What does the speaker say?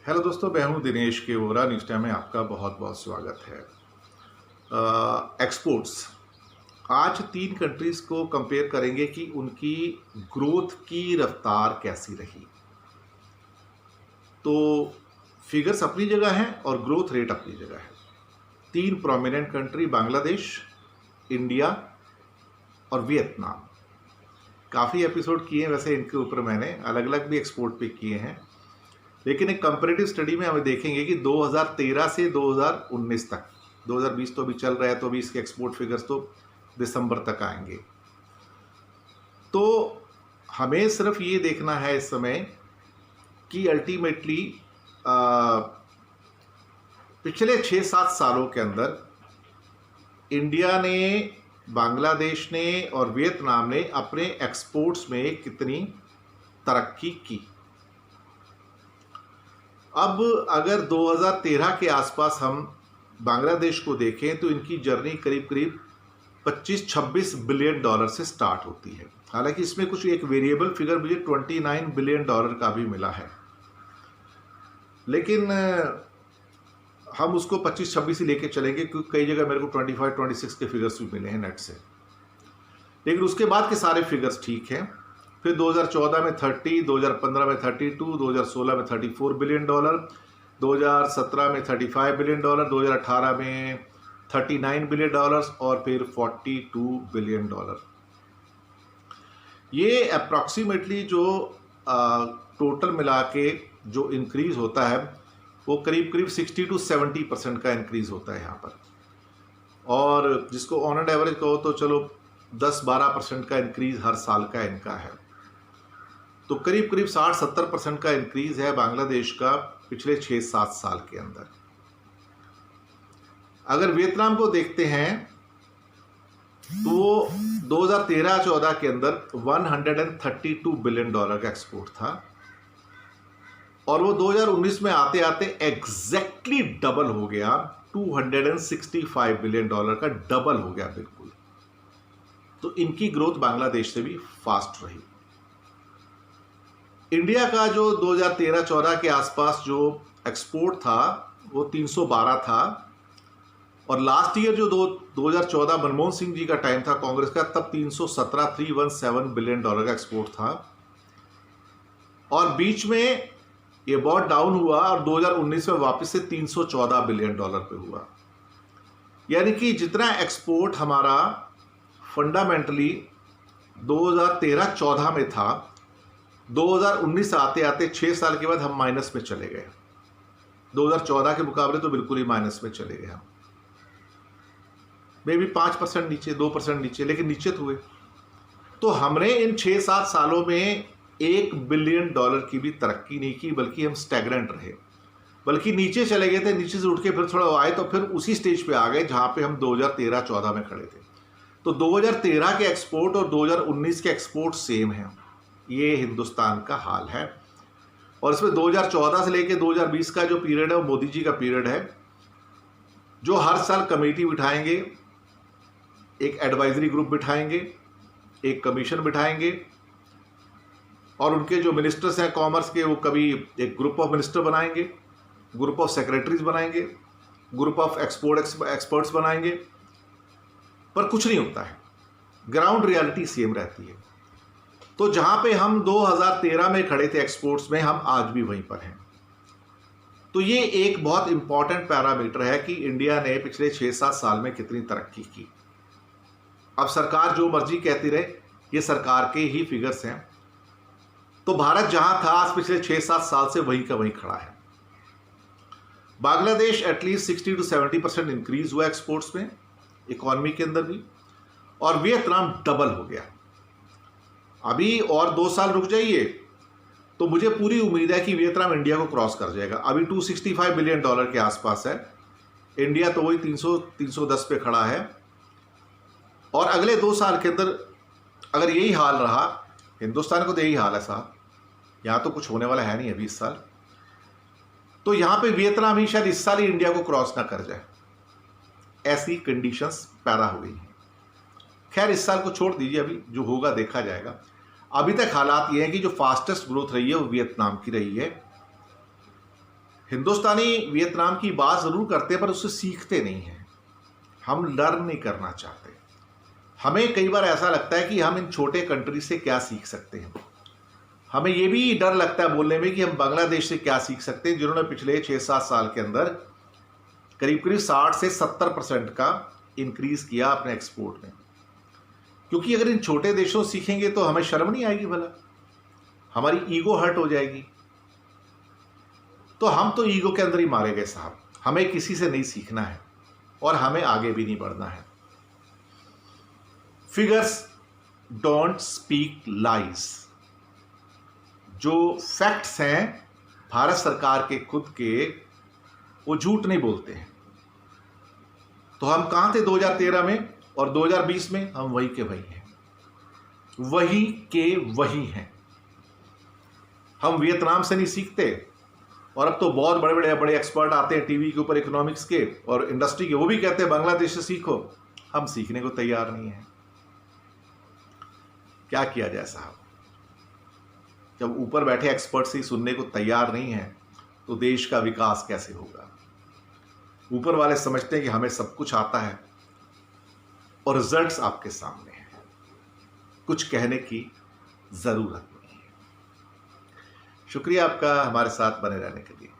Hello दोस्तों, मैं हूं दिनेश के वोरा। न्यूज़ टाइम में आपका बहुत बहुत स्वागत है। एक्सपोर्ट्स आज 3 कंट्रीज़ को कंपेयर करेंगे कि उनकी ग्रोथ की रफ्तार कैसी रही। तो फिगर्स अपनी जगह हैं और ग्रोथ रेट अपनी जगह है। 3 प्रोमिनेंट कंट्री बांग्लादेश, इंडिया और वियतनाम। काफ़ी एपिसोड किए हैं वैसे इनके ऊपर, मैंने अलग अलग भी एक्सपोर्ट पे किए हैं, लेकिन एक कंपैरेटिव स्टडी में हमें देखेंगे कि 2013 से 2019 तक, 2020 तो अभी चल रहा है, तो अभी इसके एक्सपोर्ट फिगर्स तो दिसंबर तक आएंगे। तो हमें सिर्फ ये देखना है इस समय कि अल्टीमेटली पिछले 6-7 सालों के अंदर इंडिया ने, बांग्लादेश ने और वियतनाम ने अपने एक्सपोर्ट्स में कितनी तरक्की की। अब अगर 2013 के आसपास हम बांग्लादेश को देखें तो इनकी जर्नी करीब करीब 25-26 बिलियन डॉलर से स्टार्ट होती है। हालांकि इसमें कुछ एक वेरिएबल फिगर मुझे 29 बिलियन डॉलर का भी मिला है, लेकिन हम उसको 25-26 ही लेके चलेंगे क्योंकि कई जगह मेरे को 25-26 के फिगर्स भी मिले हैं नेट से। लेकिन उसके बाद के सारे फिगर्स ठीक हैं। फिर 2014 में 30, 2015 में 32, 2016 में 34 बिलियन डॉलर, 2017 में 35 बिलियन डॉलर, 2018 में 39 बिलियन डॉलर्स और फिर 42 बिलियन डॉलर। ये अप्रॉक्सीमेटली जो टोटल मिला के जो इंक्रीज होता है वो करीब करीब 60 से 70% का इंक्रीज होता है यहाँ पर। और जिसको ऑन एंड एवरेज कहो तो चलो 10-12% का इंक्रीज हर साल का इनका है। तो करीब करीब 60-70% का इंक्रीज है बांग्लादेश का पिछले 6-7 साल के अंदर। अगर वियतनाम को देखते हैं तो 2013-14 के अंदर 132 बिलियन डॉलर का एक्सपोर्ट था और वो 2019 में आते आते एग्जैक्टली डबल हो गया, 265 बिलियन डॉलर का डबल हो गया बिल्कुल। तो इनकी ग्रोथ बांग्लादेश से भी फास्ट रही। इंडिया का जो 2013-14 के आसपास जो एक्सपोर्ट था वो 312 था और लास्ट ईयर जो 2014 मनमोहन सिंह जी का टाइम था कांग्रेस का, तब 317 बिलियन डॉलर का एक्सपोर्ट था। और बीच में ये बहुत डाउन हुआ और 2019 में वापस से 314 बिलियन डॉलर पे हुआ। यानी कि जितना एक्सपोर्ट हमारा फंडामेंटली 2013-14 में था, 2019 आते आते 6 साल के बाद हम माइनस में चले गए। 2014 के मुकाबले तो बिल्कुल ही माइनस में चले गए हम, मे भी 5% नीचे, 2% नीचे, लेकिन नीचे तो हुए। तो हमने इन 6-7 सालों में 1 बिलियन डॉलर की भी तरक्की नहीं की, बल्कि हम स्टैग्नेंट रहे, बल्कि नीचे चले गए थे। नीचे से उठ के फिर थोड़ा आए तो फिर उसी स्टेज पे आ गए जहां पे हम 2013-14 में खड़े थे। तो 2013 के एक्सपोर्ट और 2019 के एक्सपोर्ट सेम हैं। ये हिंदुस्तान का हाल है। और इसमें 2014 से लेकर 2020 का जो पीरियड है वो मोदी जी का पीरियड है, जो हर साल कमेटी बिठाएंगे, एक एडवाइजरी ग्रुप बिठाएंगे, एक कमीशन बिठाएंगे और उनके जो मिनिस्टर्स हैं कॉमर्स के, वो कभी एक ग्रुप ऑफ मिनिस्टर बनाएंगे, ग्रुप ऑफ सेक्रेटरीज बनाएंगे, ग्रुप ऑफ एक्सपर्ट्स बनाएंगे, पर कुछ नहीं होता है। ग्राउंड रियलिटी सेम रहती है। तो जहां पे हम 2013 में खड़े थे एक्सपोर्ट्स में, हम आज भी वहीं पर हैं। तो ये एक बहुत इंपॉर्टेंट पैरामीटर है कि इंडिया ने पिछले 6-7 साल में कितनी तरक्की की। अब सरकार जो मर्जी कहती रहे, ये सरकार के ही फिगर्स हैं। तो भारत जहां था आज पिछले 6-7 साल से वहीं का वहीं खड़ा है। बांग्लादेश एटलीस्ट 60 से 70% इंक्रीज हुआ एक्सपोर्ट्स में, इकोनॉमी के अंदर भी, और वियतनाम डबल हो गया। अभी और 2 साल रुक जाइए तो मुझे पूरी उम्मीद है कि वियतनाम इंडिया को क्रॉस कर जाएगा। अभी 265 बिलियन डॉलर के आसपास है, इंडिया तो वही 300-310 पे खड़ा है। और अगले 2 साल के अंदर अगर यही हाल रहा, हिंदुस्तान को तो यही हाल है साहब, यहाँ तो कुछ होने वाला है नहीं अभी इस साल, तो यहाँ पे वियतनाम ही शायद इस साल ही इंडिया को क्रॉस ना कर जाए, ऐसी कंडीशंस पैदा हो गई हैं। खैर इस साल को छोड़ दीजिए, अभी जो होगा देखा जाएगा। अभी तक हालात ये हैं कि जो फास्टेस्ट ग्रोथ रही है वो वियतनाम की रही है। हिंदुस्तानी वियतनाम की बात ज़रूर करते हैं पर उससे सीखते नहीं हैं। हम लर्न नहीं करना चाहते। हमें कई बार ऐसा लगता है कि हम इन छोटे कंट्री से क्या सीख सकते हैं। हमें ये भी डर लगता है बोलने में कि हम बांग्लादेश से क्या सीख सकते हैं, जिन्होंने पिछले 6-7 साल के अंदर करीब करीब 60 से 70% का इंक्रीज किया अपने एक्सपोर्ट में। क्योंकि अगर इन छोटे देशों से सीखेंगे तो हमें शर्म नहीं आएगी, भला हमारी ईगो हर्ट हो जाएगी। तो हम तो ईगो के अंदर ही मारे गए साहब। हमें किसी से नहीं सीखना है और हमें आगे भी नहीं बढ़ना है। Figures don't speak lies. जो फैक्ट्स हैं भारत सरकार के खुद के, वो झूठ नहीं बोलते हैं। तो हम कहां थे 2013 में और 2020 में? हम वही के वही हैं, वही के वही हैं। हम वियतनाम से नहीं सीखते। और अब तो बहुत बड़े बड़े एक्सपर्ट आते हैं टीवी के ऊपर इकोनॉमिक्स के और इंडस्ट्री के, वो भी कहते हैं बांग्लादेश से सीखो। हम सीखने को तैयार नहीं हैं। क्या किया जाए साहब? जब ऊपर बैठे एक्सपर्ट से ही सुनने को तैयार नहीं है तो देश का विकास कैसे होगा? ऊपर वाले समझते हैं कि हमें सब कुछ आता है और रिजल्ट्स आपके सामने हैं। कुछ कहने की जरूरत नहीं है। शुक्रिया आपका हमारे साथ बने रहने के लिए।